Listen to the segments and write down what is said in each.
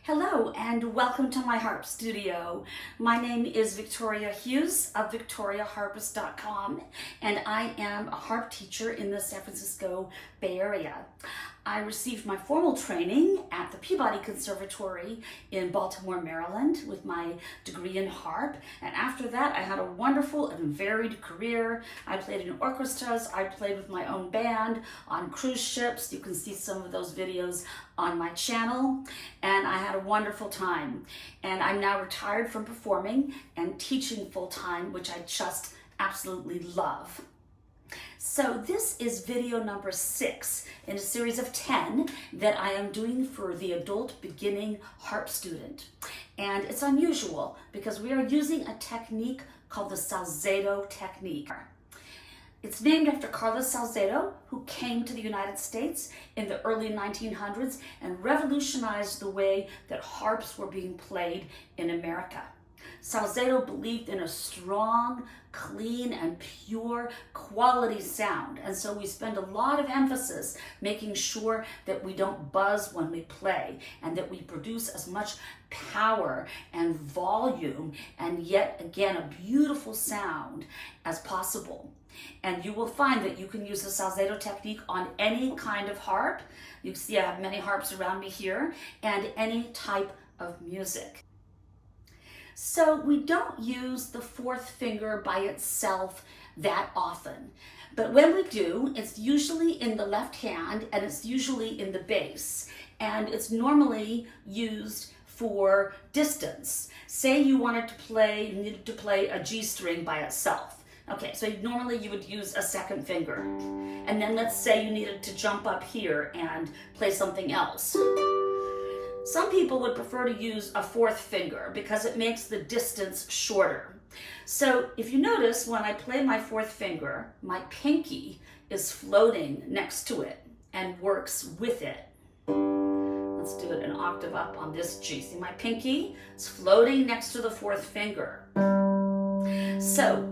Hello and welcome to my harp studio. My name is Victoria Hughes of VictoriaHarpist.com and I am a harp teacher in the San Francisco Bay Area. I received my formal training at the Peabody Conservatory in Baltimore, Maryland with my degree in harp, and after that I had a wonderful and varied career. I played in orchestras, I played with my own band on cruise ships. You can see some of those videos on my channel, and I had a wonderful time. And I'm now retired from performing and teaching full-time, which I just absolutely love. So this is video number 6 in a series of 10 that I am doing for the adult beginning harp student. And it's unusual because we are using a technique called the SALZEDO technique. It's named after Carlos Salzedo, who came to the United States in the early 1900s and revolutionized the way that harps were being played in America. Salzedo believed in a strong, clean, and pure quality sound, and so we spend a lot of emphasis making sure that we don't buzz when we play and that we produce as much power and volume and yet again a beautiful sound as possible. And you will find that you can use the Salzedo technique on any kind of harp. You can see I have many harps around me here, and any type of music. So we don't use the fourth finger by itself that often. But when we do, it's usually in the left hand and it's usually in the bass. And it's normally used for distance. Say you needed to play a G string by itself. Okay, so normally you would use a second finger. And then let's say you needed to jump up here and play something else. Some people would prefer to use a fourth finger because it makes the distance shorter. So if you notice, when I play my fourth finger, my pinky is floating next to it and works with it. Let's do it an octave up on this G. See, my pinky is floating next to the fourth finger. So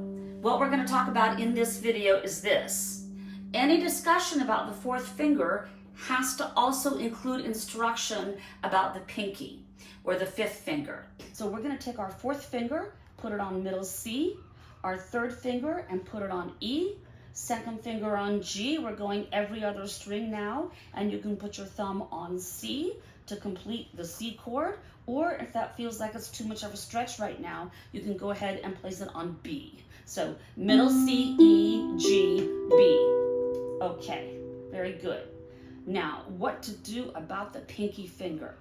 what we're going to talk about in this video is this. Any discussion about the fourth finger has to also include instruction about the pinky or the fifth finger. So we're going to take our fourth finger, put it on middle C, our third finger and put it on E, second finger on G. We're going every other string now, and you can put your thumb on C to complete the C chord, or if that feels like it's too much of a stretch right now, you can go ahead and place it on B. So middle C, E, G, B. Okay, very good. Now, what to do about the pinky finger?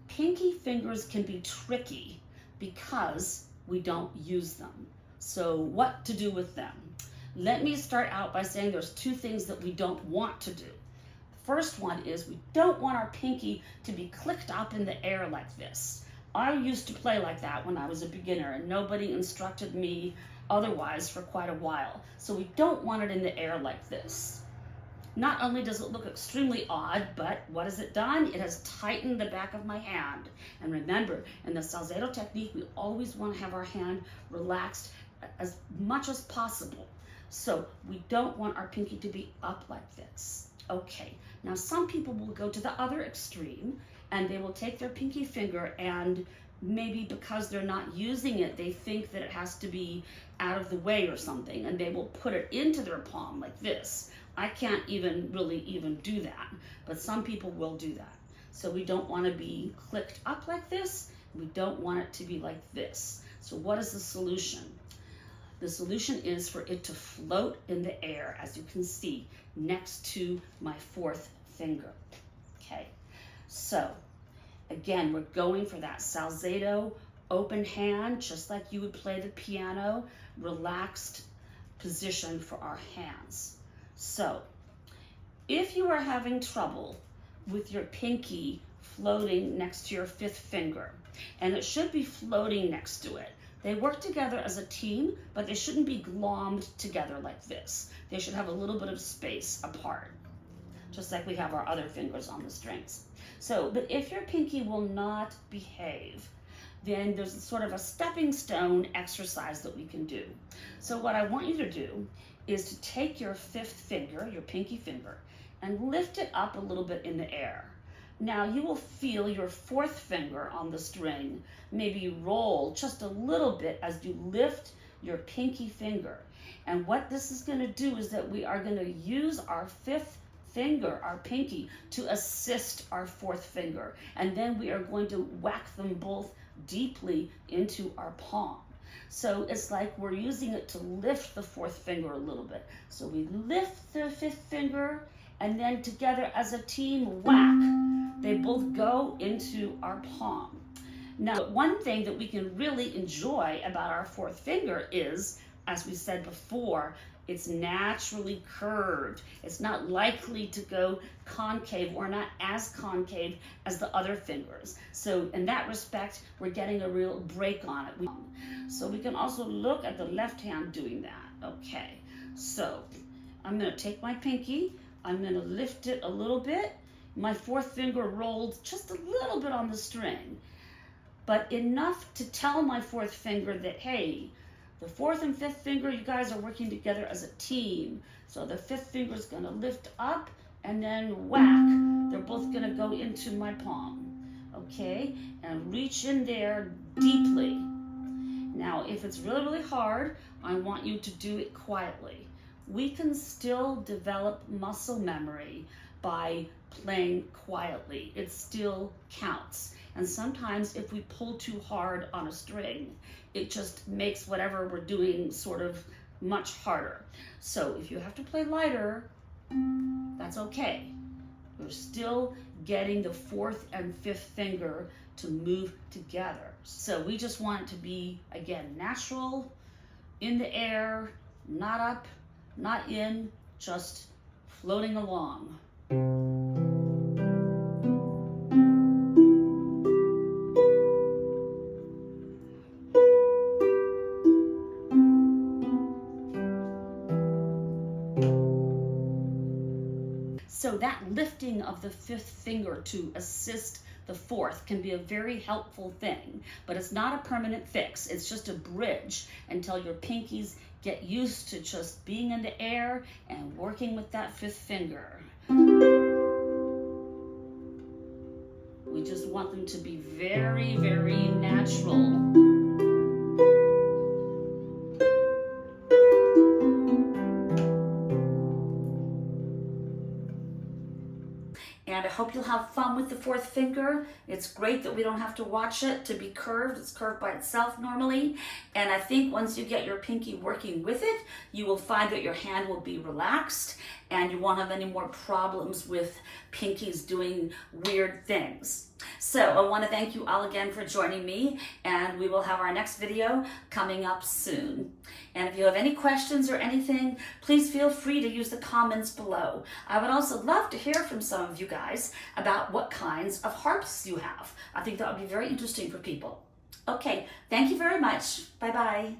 Pinky fingers can be tricky because we don't use them. So what to do with them? Let me start out by saying there's two things that we don't want to do. The first one is we don't want our pinky to be clicked up in the air like this. I used to play like that when I was a beginner and nobody instructed me otherwise for quite a while. So we don't want it in the air like this. Not only does it look extremely odd, but what has it done? It has tightened the back of my hand. And remember, in the Salzedo technique, we always want to have our hand relaxed as much as possible. So we don't want our pinky to be up like this. Okay, now some people will go to the other extreme and they will take their pinky finger and maybe because they're not using it, they think that it has to be out of the way or something, and they will put it into their palm like this. I can't really even do that, but some people will do that. So we don't want to be clicked up like this. We don't want it to be like this. So what is the solution? The solution is for it to float in the air, as you can see, next to my fourth finger. Okay, so again, we're going for that Salzedo open hand, just like you would play the piano, relaxed position for our hands. So if you are having trouble with your pinky floating next to your fifth finger, and it should be floating next to it, they work together as a team, but they shouldn't be glommed together like this. They should have a little bit of space apart, just like we have our other fingers on the strings. So, but if your pinky will not behave, then there's sort of a stepping stone exercise that we can do. So what I want you to do is to take your fifth finger, your pinky finger, and lift it up a little bit in the air. Now you will feel your fourth finger on the string maybe roll just a little bit as you lift your pinky finger. And what this is going to do is that we are going to use our fifth finger, our pinky, to assist our fourth finger. And then we are going to whack them both deeply into our palm. So it's like we're using it to lift the fourth finger a little bit. So we lift the fifth finger, and then together as a team, whack. They both go into our palm. Now, one thing that we can really enjoy about our fourth finger is, as we said before, it's naturally curved. It's not likely to go concave, or not as concave as the other fingers. So in that respect, we're getting a real break on it. So we can also look at the left hand doing that. Okay, so I'm going to take my pinky, I'm going to lift it a little bit. My fourth finger rolled just a little bit on the string, but enough to tell my fourth finger that, hey, the fourth and fifth finger, you guys are working together as a team. So the fifth finger is going to lift up and then whack. They're both going to go into my palm. Okay, and reach in there deeply. Now, if it's really, really hard, I want you to do it quietly. We can still develop muscle memory by playing quietly. It still counts. And sometimes if we pull too hard on a string, it just makes whatever we're doing sort of much harder. So if you have to play lighter, that's okay. We're still getting the fourth and fifth finger to move together. So we just want it to be, again, natural, in the air, not up, not in, just floating along. So that lifting of the fifth finger to assist the fourth can be a very helpful thing, but it's not a permanent fix. It's just a bridge until your pinkies get used to just being in the air and working with that fifth finger. We just want them to be very, very natural. And I hope you'll have fun with the fourth finger. It's great that we don't have to watch it to be curved. It's curved by itself normally. And I think once you get your pinky working with it, you will find that your hand will be relaxed and you won't have any more problems with pinkies doing weird things. So I want to thank you all again for joining me, and we will have our next video coming up soon. And if you have any questions or anything, please feel free to use the comments below. I would also love to hear from some of you guys about what kinds of harps you have. I think that would be very interesting for people. Okay, thank you very much. Bye-bye.